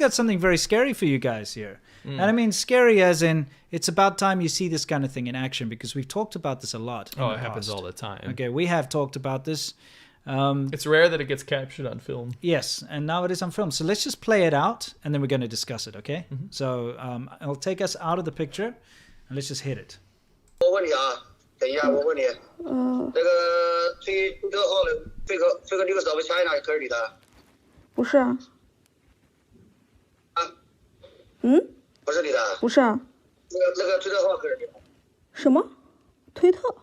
got something very scary for you guys here. And I mean scary as in it's about time you see this kind of thing in action, because we've talked about this a lot. Oh, it happens all the time. Okay, we have talked about this. It's rare that it gets captured on film. Yes, and now it is on film. So let's just play it out, and then we're going to discuss it, okay? So I'll take us out of the picture, and let's just hit it. 我问你啊，等一下，我问你，那个推特号的这个news of China 可是你的？不是啊。啊？不是你的？不是啊。那个推特号可是你的？什么？推特？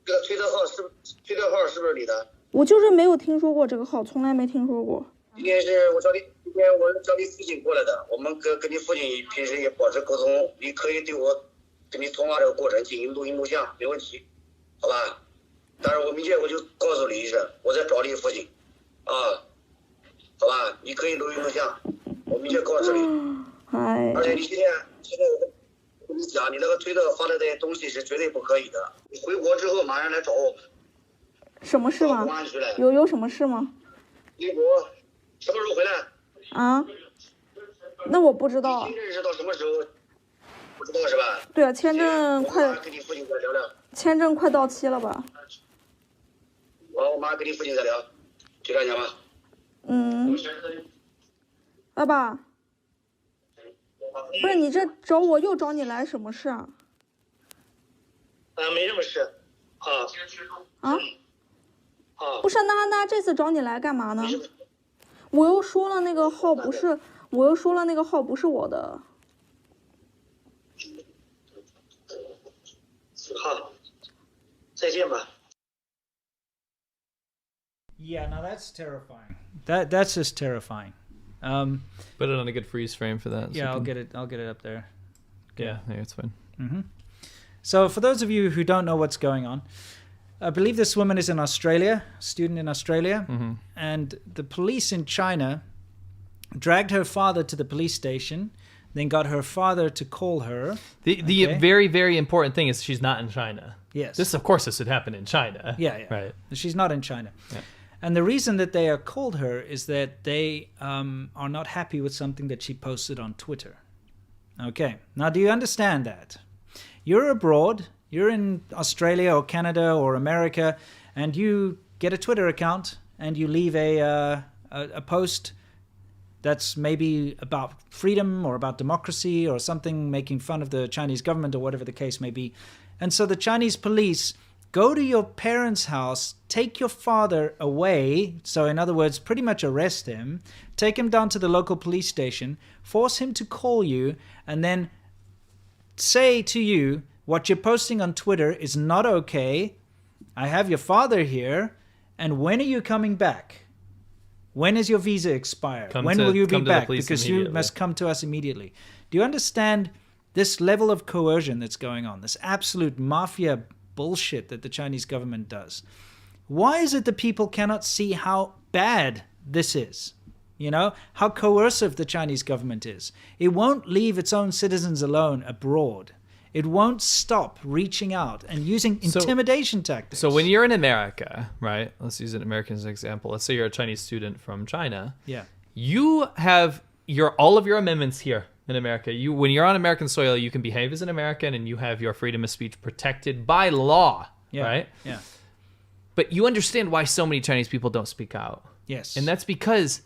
这个推特号是不是你的？我就是没有听说过这个号，从来没听说过。今天我找你父亲过来的，我们跟你父亲平时也保持沟通，你可以对我跟你通话这个过程进行录音录像，没问题，好吧？但是我明天我就告诉你一声，我在找你父亲，啊，好吧？你可以录音录像，我明天告诉你。哎。而且你现在我跟你讲，你那个推特发的这些东西是绝对不可以的。你回国之后马上来找我。什么事吗？有什么事吗？回国什么时候回来？啊？那我不知道。签证是到什么时候？不知道是吧？对啊，签证快。跟你父亲再聊聊。签证快到期了吧？我马上跟你父亲再聊，就这样吧。爸爸，不是你这找我又找你来什么事啊？没什么事。啊？不是，那这次找你来干嘛呢？我又说了那个号不是我的。好，再见吧。Yeah, now that's terrifying. That's just terrifying. Put it on a good freeze frame for that. Yeah, I'll get it up there. Okay. Yeah, it's fine. So for those of you who don't know what's going on, I believe this woman is in Australia, a student in Australia, and the police in China dragged her father to the police station, then got her father to call her. The very, very important thing is she's not in China. Yes. This would happen in China. Yeah. Right. She's not in China. Yeah. And the reason that they are called her is that they are not happy with something that she posted on Twitter. Okay. Now, do you understand that? You're abroad, you're in Australia or Canada or America, and you get a Twitter account and you leave a post that's maybe about freedom or about democracy or something, making fun of the Chinese government or whatever the case may be. And so the Chinese police go to your parents' house, take your father away, so in other words, pretty much arrest him, take him down to the local police station, force him to call you, and then say to you, what you're posting on Twitter is not okay. I have your father here, and when are you coming back? When is your visa expired? When will you be back? Because you must come to us immediately. Do you understand this level of coercion that's going on, this absolute mafia bullshit that the Chinese government does? Why is it that people cannot see how bad this is? You know, how coercive the Chinese government is. It won't leave its own citizens alone abroad. It won't stop reaching out and using intimidation tactics. So when you're in America, right? Let's use an American as an example. Let's say you're a Chinese student from China. Yeah. You have all of your amendments here in America. When you're on American soil, you can behave as an American and you have your freedom of speech protected by law, right? Yeah. But you understand why so many Chinese people don't speak out. Yes. And that's because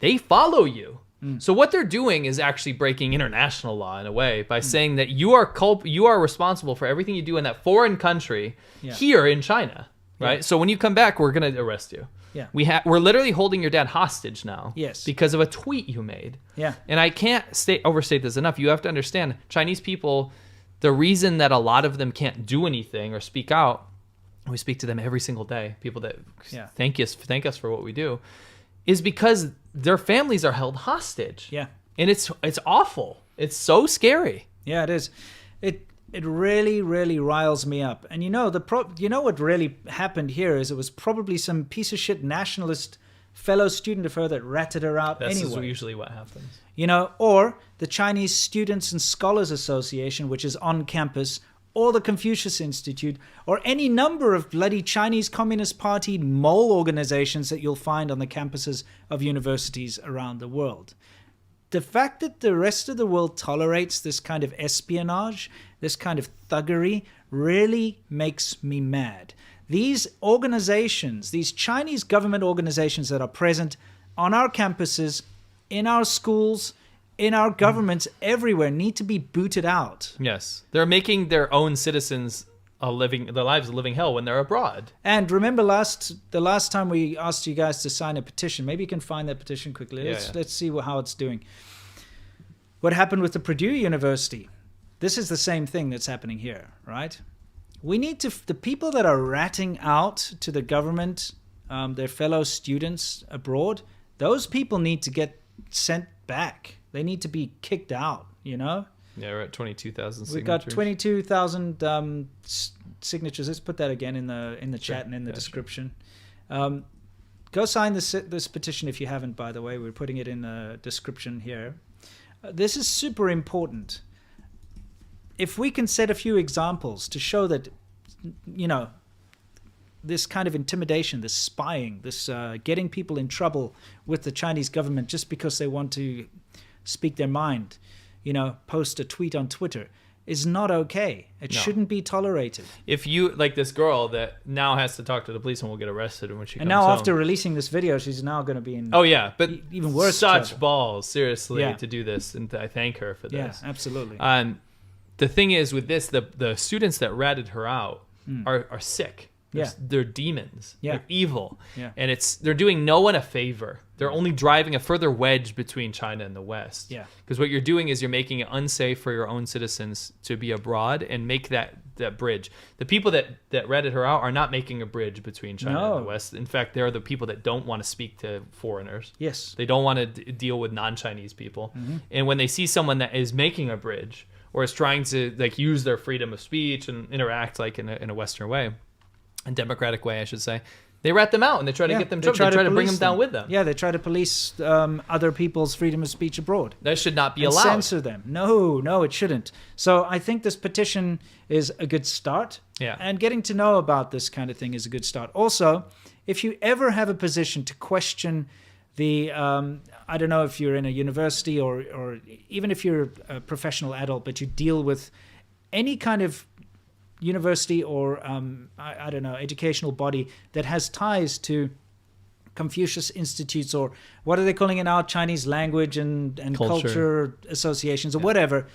they follow you. So what they're doing is actually breaking international law in a way by saying that you are responsible for everything you do in that foreign country here in China, right? Yeah. So when you come back, we're going to arrest you. Yeah. We're literally holding your dad hostage now. Yes. Because of a tweet you made. Yeah. And I can't overstate this enough. You have to understand, Chinese people, the reason that a lot of them can't do anything or speak out, we speak to them every single day, people that thank us for what we do, is because their families are held hostage. Yeah. And it's awful. It's so scary. Yeah, it is. It really, really riles me up. And you know what really happened here is it was probably some piece of shit nationalist fellow student of her that ratted her out anyway. This is usually what happens. You know, or the Chinese Students and Scholars Association, which is on campus, or the Confucius Institute, or any number of bloody Chinese Communist Party mole organizations that you'll find on the campuses of universities around the world. the fact that the rest of the world tolerates this kind of espionage, this kind of thuggery, really makes me mad. These organizations, these Chinese government organizations that are present on our campuses, in our schools, in our governments, everywhere, need to be booted out. Yes. They're making their own citizens their lives a living hell when they're abroad. And remember the last time we asked you guys to sign a petition. Maybe you can find that petition quickly. Let's see how it's doing. What happened with the Purdue University? This is the same thing that's happening here, right? We need the people that are ratting out to the government, their fellow students abroad, those people need to get sent back. They need to be kicked out, you know? Yeah, we're at 22,000 signatures. We've got 22,000 signatures. Let's put that again in the chat and in the description. Go sign this petition if you haven't, by the way. We're putting it in the description here. This is super important. If we can set a few examples to show that, you know, this kind of intimidation, this spying, this getting people in trouble with the Chinese government just because they want to speak their mind, you know, post a tweet on Twitter, is not okay. It shouldn't be tolerated. If you, like this girl that now has to talk to the police and will get arrested when she comes now home. After releasing this video, she's now going to be in but even worse such trouble. Balls, seriously, to do this, and I thank her for this. Yeah, absolutely. The thing is with this, the students that ratted her out are sick. They're demons. Yeah. They're evil. Yeah. And they're doing no one a favor. They're only driving a further wedge between China and the West. Yeah. Because what you're doing is you're making it unsafe for your own citizens to be abroad and make that bridge. The people that ratted her out are not making a bridge between China and the West. In fact, they're the people that don't want to speak to foreigners. Yes. They don't want to deal with non-Chinese people. Mm-hmm. And when they see someone that is making a bridge or is trying to like use their freedom of speech and interact like in a Western way, a democratic way, I should say, they rat them out and they try to get them trouble. They try to bring them down with them. Yeah, they try to police other people's freedom of speech abroad. That should not be allowed. Censor them. No, it shouldn't. So I think this petition is a good start. Yeah. And getting to know about this kind of thing is a good start. Also, if you ever have a position to question the, I don't know if you're in a university or even if you're a professional adult, but you deal with any kind of university or I don't know, educational body that has ties to Confucius institutes, or what are they calling it now, Chinese language and culture associations or whatever,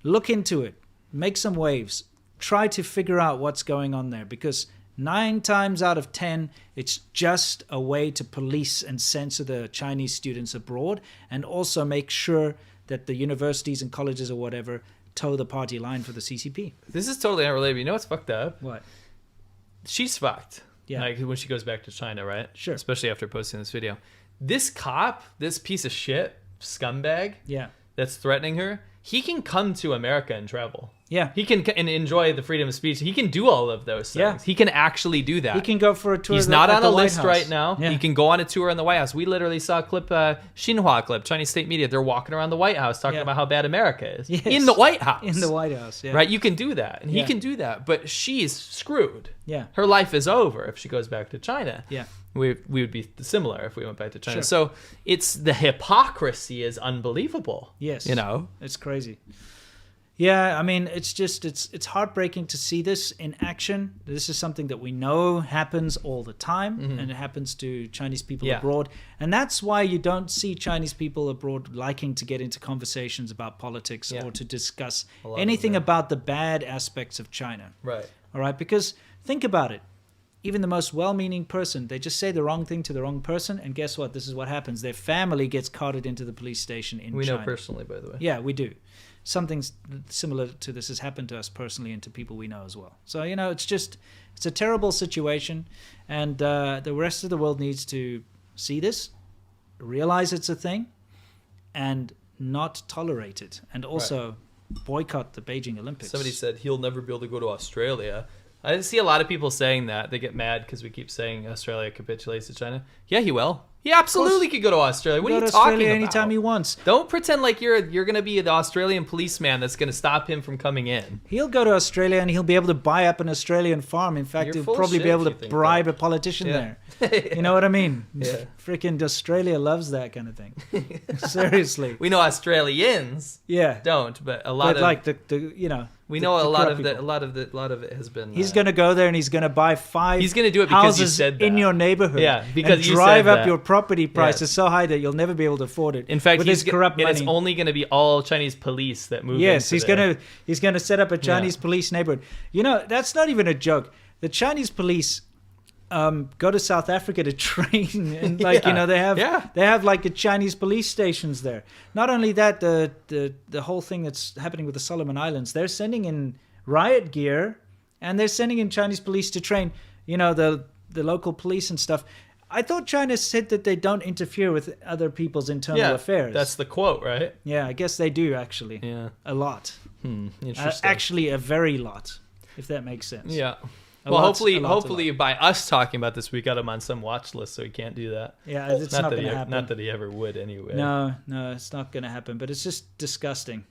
look into it, make some waves, try to figure out what's going on there, because 9 times out of 10 it's just a way to police and censor the Chinese students abroad, and also make sure that the universities and colleges or whatever toe the party line for the CCP. This is totally unrelated. You know what's fucked up? What? She's fucked. Yeah. Like when she goes back to China, right? Sure. Especially after posting this video. This cop, this piece of shit, scumbag, that's threatening her, he can come to America and travel. Yeah. He can and enjoy the freedom of speech. He can do all of those things. Yeah. He can actually do that. He can go for a tour. He's not on a list House right now. Yeah. He can go on a tour in the White House. We literally saw a clip, Xinhua clip, Chinese state media. They're walking around the White House talking about how bad America is. Yes. In the White House. In the White House, yeah. Right? You can do that. And he can do that. But she's screwed. Yeah. Her life is over if she goes back to China. Yeah. We would be similar if we went back to China. Sure. So it's the hypocrisy is unbelievable. Yes. You know? It's crazy. Yeah, I mean, it's just, it's heartbreaking to see this in action. This is something that we know happens all the time, and it happens to Chinese people abroad. And that's why you don't see Chinese people abroad liking to get into conversations about politics or to discuss anything about the bad aspects of China. Right. All right, because think about it. Even the most well-meaning person, they just say the wrong thing to the wrong person, and guess what? This is what happens. Their family gets carted into the police station in China. We know personally, by the way. Yeah, we do. Something similar to this has happened to us personally and to people we know as well. So, you know, it's a terrible situation, and the rest of the world needs to see this, realize it's a thing, and not tolerate it, and also boycott the Beijing Olympics. Somebody said he'll never be able to go to Australia. I see a lot of people saying that. They get mad because we keep saying Australia capitulates to China. Yeah, he will. He absolutely could go to Australia. What are you talking Australia about? anytime he wants. Don't pretend like you're going to be the Australian policeman that's going to stop him from coming in. He'll go to Australia and he'll be able to buy up an Australian farm. In fact, he'll probably be able to bribe a politician there. You know what I mean? Yeah. Freaking Australia loves that kind of thing. Seriously. We know Australians don't, but a lot of like the we know a lot of it has been. He's going to go there and he's going to buy 5 He's going to do it because you houses said that. in your neighborhood. Yeah, because and you drive said up that. your property prices so high that you'll never be able to afford it. In fact, with his corrupt money. And it's only going to be all Chinese police that move. Yes, into he's going to set up a Chinese police neighborhood. You know, that's not even a joke. The Chinese police go to South Africa to train, and they have like a Chinese police stations there. Not only that, the whole thing that's happening with the Solomon Islands, they're sending in riot gear, and they're sending in Chinese police to train, the local police and stuff. I thought China said that they don't interfere with other people's internal affairs. That's the quote, right? Yeah, I guess they do actually. Yeah, a lot. Interesting. Actually, a very lot, if that makes sense. Yeah. Hopefully, by us talking about this, we got him on some watch list, so he can't do that. Yeah, it's not going to happen. Not that he ever would, anyway. No, it's not going to happen. But it's just disgusting.